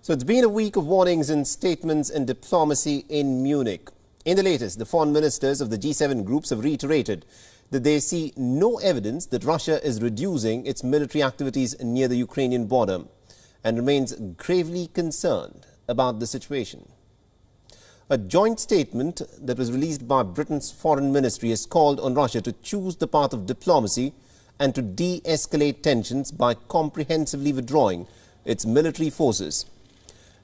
So it's been a week of warnings and statements and diplomacy in Munich. In the latest, the foreign ministers of the G7 groups have reiterated that they see no evidence that Russia is reducing its military activities near the Ukrainian border and remains gravely concerned about the situation. A joint statement that was released by Britain's foreign ministry has called on Russia to choose the path of diplomacy and to de-escalate tensions by comprehensively withdrawing its military forces.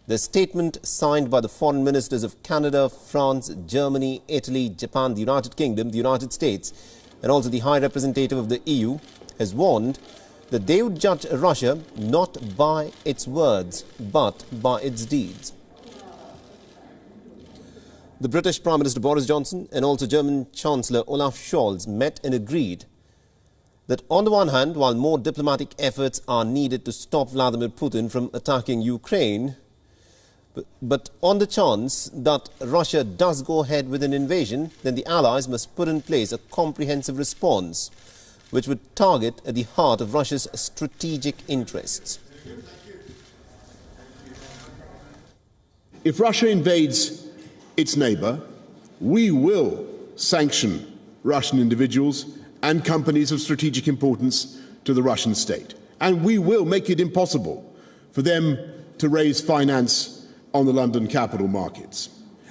The statement, signed by the foreign ministers of Canada, France, Germany, Italy, Japan, the United Kingdom, the United States, and also the High Representative of the EU, has warned that they would judge Russia not by its words, but by its deeds. The British Prime Minister Boris Johnson and also German Chancellor Olaf Scholz met and agreed that on the one hand, while more diplomatic efforts are needed to stop Vladimir Putin from attacking Ukraine, but on the chance that Russia does go ahead with an invasion, then the Allies must put in place a comprehensive response which would target at the heart of Russia's strategic interests. If Russia invades its neighbour, we will sanction Russian individuals and companies of strategic importance to the Russian state. And we will make it impossible for them to raise finance on the London capital markets.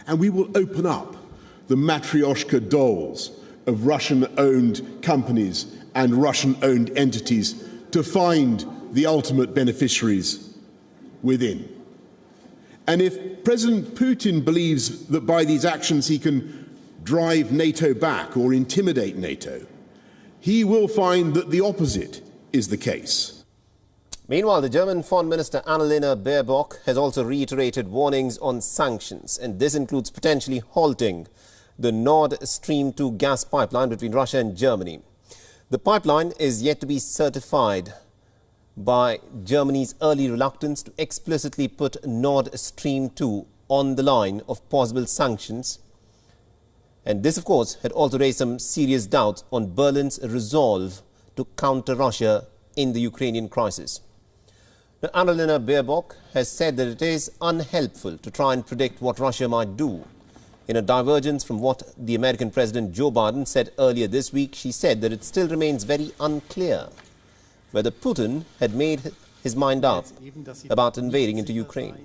And we will open up the matryoshka dolls of Russian-owned companies and Russian-owned entities to find the ultimate beneficiaries within. And if President Putin believes that by these actions he can drive NATO back or intimidate NATO, he will find that the opposite is the case. Meanwhile, the German Foreign Minister Annalena Baerbock has also reiterated warnings on sanctions, and this includes potentially halting the Nord Stream 2 gas pipeline between Russia and Germany. The pipeline is yet to be certified by Germany's early reluctance to explicitly put Nord Stream 2 on the line of possible sanctions. And this, of course, had also raised some serious doubts on Berlin's resolve to counter Russia in the Ukrainian crisis. Now, Annalena Baerbock has said that it is unhelpful to try and predict what Russia might do. In a divergence from what the American President Joe Biden said earlier this week, she said that it still remains very unclear whether Putin had made his mind up about invading into Ukraine.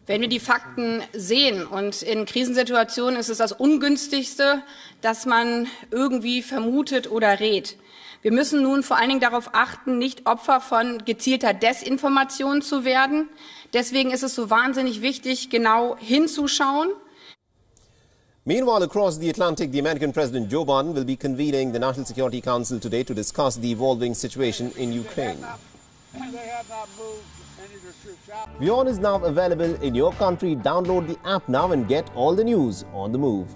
Wenn wir die Fakten sehen, und in Krisensituationen ist es das Ungünstigste, dass man irgendwie vermutet oder rät. Wir müssen nun vor allen Dingen darauf achten, nicht Opfer von gezielter Desinformation zu werden. Deswegen ist es so wahnsinnig wichtig, genau hinzuschauen. Meanwhile, across the Atlantic, the American President Joe Biden will be convening the National Security Council today to discuss the evolving situation in Ukraine. Wion is now available in your country. Download the app now and get all the news on the move.